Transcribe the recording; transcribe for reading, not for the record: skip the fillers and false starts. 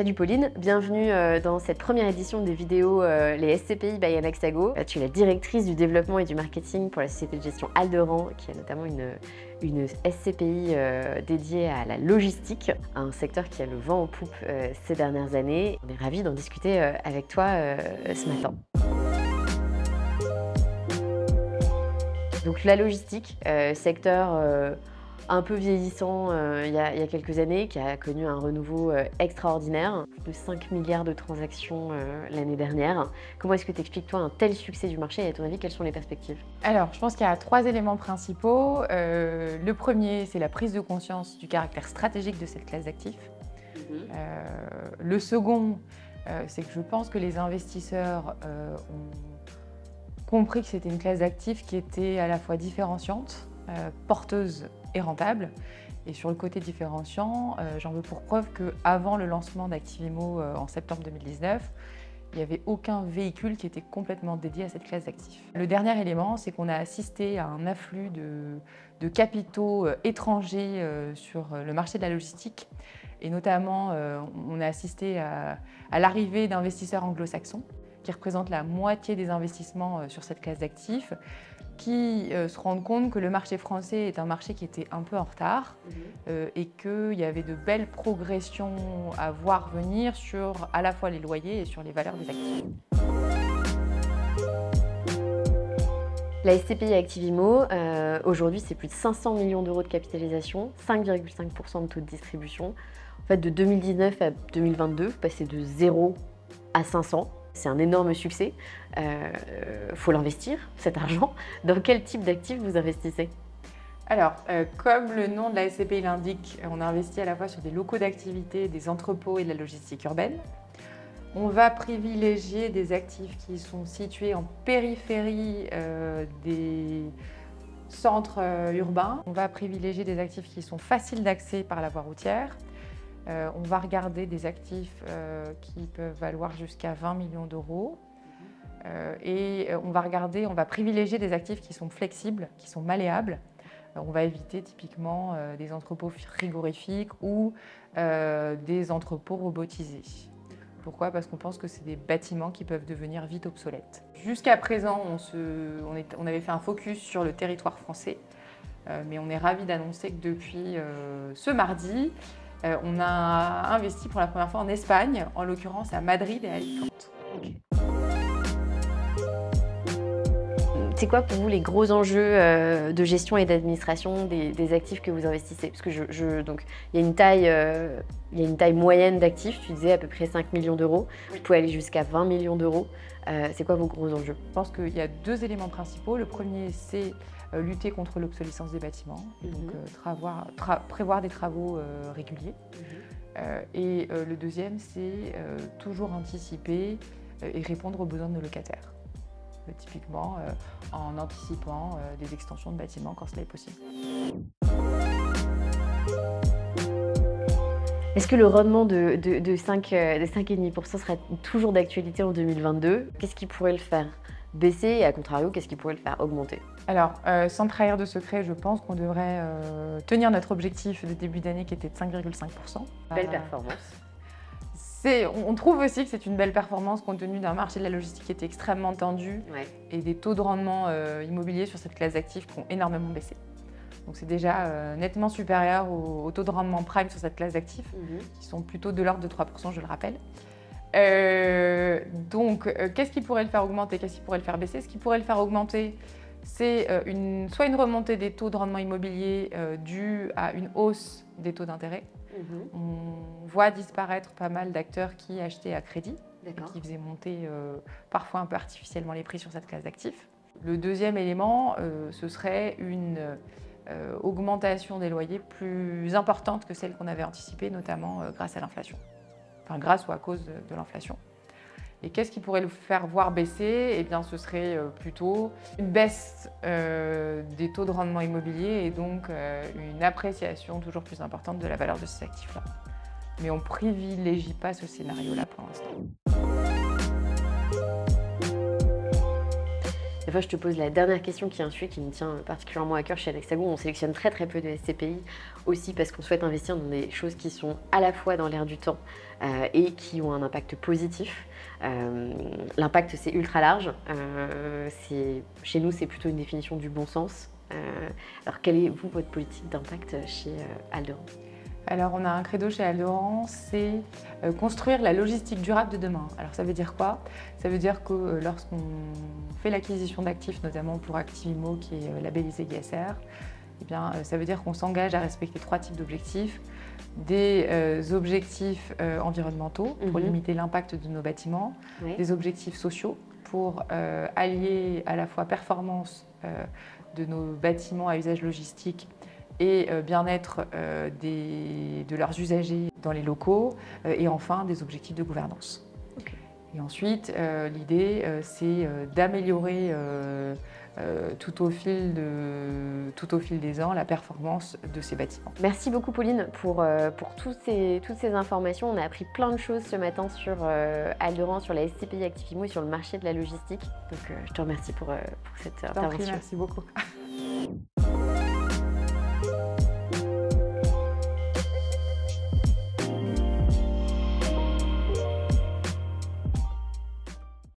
Salut Pauline, bienvenue dans cette première édition des vidéos les SCPI by Anaxago. Tu es la directrice du développement et du marketing pour la société de gestion Alderan, qui a notamment une SCPI dédiée à la logistique, un secteur qui a le vent en poupe ces dernières années. On est ravis d'en discuter avec toi ce matin. Donc la logistique, secteur un peu vieillissant il y a quelques années, qui a connu un renouveau extraordinaire, plus de 5 milliards de transactions l'année dernière. Comment est-ce que tu expliques toi un tel succès du marché et à ton avis, quelles sont les perspectives? Alors, je pense qu'il y a 3 éléments principaux. Le premier, c'est la prise de conscience du caractère stratégique de cette classe d'actifs. Le second, c'est que je pense que les investisseurs ont compris que c'était une classe d'actifs qui était à la fois différenciante, porteuse et rentable. Et sur le côté différenciant, j'en veux pour preuve qu'avant le lancement d'Activimo en septembre 2019, il n'y avait aucun véhicule qui était complètement dédié à cette classe d'actifs. Le dernier élément, c'est qu'on a assisté à un afflux de capitaux étrangers sur le marché de la logistique. Et notamment, on a assisté à l'arrivée d'investisseurs anglo-saxons qui représentent la moitié des investissements sur cette classe d'actifs, qui se rendent compte que le marché français est un marché qui était un peu en retard et qu'il y avait de belles progressions à voir venir sur à la fois les loyers et sur les valeurs des actifs. La SCPI Activimo, aujourd'hui, c'est plus de 500 millions d'euros de capitalisation, 5,5% de taux de distribution. En fait, de 2019 à 2022, vous passez de 0 à 500. C'est un énorme succès. Faut l'investir, cet argent. Dans quel type d'actifs vous investissez? Alors, comme le nom de la SCPI l'indique, on investit à la fois sur des locaux d'activité, des entrepôts et de la logistique urbaine. On va privilégier des actifs qui sont situés en périphérie des centres urbains. On va privilégier des actifs qui sont faciles d'accès par la voie routière. On va regarder des actifs qui peuvent valoir jusqu'à 20 millions d'euros. Et on va privilégier des actifs qui sont flexibles, qui sont malléables. On va éviter typiquement des entrepôts frigorifiques ou des entrepôts robotisés. Pourquoi? Parce qu'on pense que c'est des bâtiments qui peuvent devenir vite obsolètes. Jusqu'à présent, on avait fait un focus sur le territoire français, mais on est ravis d'annoncer que depuis ce mardi, on a investi pour la première fois en Espagne, en l'occurrence à Madrid et à Alicante. Okay. C'est quoi pour vous les gros enjeux de gestion et d'administration des actifs que vous investissez? Parce que donc, il y a une taille moyenne d'actifs, tu disais à peu près 5 millions d'euros. Oui. Vous pouvez aller jusqu'à 20 millions d'euros. C'est quoi vos gros enjeux? Je pense qu'il y a 2 éléments principaux. Le premier, c'est lutter contre l'obsolescence des bâtiments, donc prévoir des travaux réguliers. Et le deuxième, c'est toujours anticiper et répondre aux besoins de nos locataires. Typiquement en anticipant des extensions de bâtiments quand cela est possible. Est-ce que le rendement de 5,5% sera toujours d'actualité en 2022? Qu'est-ce qui pourrait le faire baisser et à contrario, qu'est-ce qui pourrait le faire augmenter? Alors, sans trahir de secret, je pense qu'on devrait tenir notre objectif de début d'année qui était de 5,5%. Belle performance. On trouve aussi que c'est une belle performance compte tenu d'un marché de la logistique qui était extrêmement tendu et des taux de rendement immobiliers sur cette classe d'actifs qui ont énormément baissé. Donc c'est déjà nettement supérieur au taux de rendement prime sur cette classe d'actifs, qui sont plutôt de l'ordre de 3%, je le rappelle. Donc, qu'est-ce qui pourrait le faire augmenter? Qu'est-ce qui pourrait le faire baisser? Ce qui pourrait le faire augmenter, c'est soit une remontée des taux de rendement immobilier due à une hausse des taux d'intérêt. On voit disparaître pas mal d'acteurs qui achetaient à crédit, et qui faisaient monter parfois un peu artificiellement les prix sur cette classe d'actifs. Le deuxième élément, ce serait une augmentation des loyers plus importante que celle qu'on avait anticipée, notamment grâce à l'inflation. Enfin, grâce ou à cause de l'inflation. Et qu'est-ce qui pourrait le faire voir baisser? Eh bien, ce serait plutôt une baisse des taux de rendement immobilier et donc une appréciation toujours plus importante de la valeur de ces actifs-là. Mais on ne privilégie pas ce scénario-là pour l'instant. Des fois, je te pose la dernière question qui est un sujet qui me tient particulièrement à cœur chez Alexago. On sélectionne très peu de SCPI aussi parce qu'on souhaite investir dans des choses qui sont à la fois dans l'air du temps et qui ont un impact positif. L'impact, c'est ultra large. Chez nous, c'est plutôt une définition du bon sens. Alors, quelle est, vous, votre politique d'impact chez Alderan? Alors, on a un credo chez Alderan, c'est construire la logistique durable de demain. Alors, ça veut dire quoi? Ça veut dire que lorsqu'on fait l'acquisition d'actifs, notamment pour Activimo, qui est labellisé ISR, eh bien, ça veut dire qu'on s'engage à respecter 3 types d'objectifs. Des objectifs environnementaux pour limiter l'impact de nos bâtiments, des objectifs sociaux pour allier à la fois performance de nos bâtiments à usage logistique et bien-être de leurs usagers dans les locaux, et enfin des objectifs de gouvernance. Okay. Et ensuite, l'idée, c'est d'améliorer tout au fil des ans la performance de ces bâtiments. Merci beaucoup Pauline pour toutes ces informations. On a appris plein de choses ce matin sur Alderan, sur la SCPI Activimo et sur le marché de la logistique. Donc je te remercie pour cette intervention. Merci beaucoup.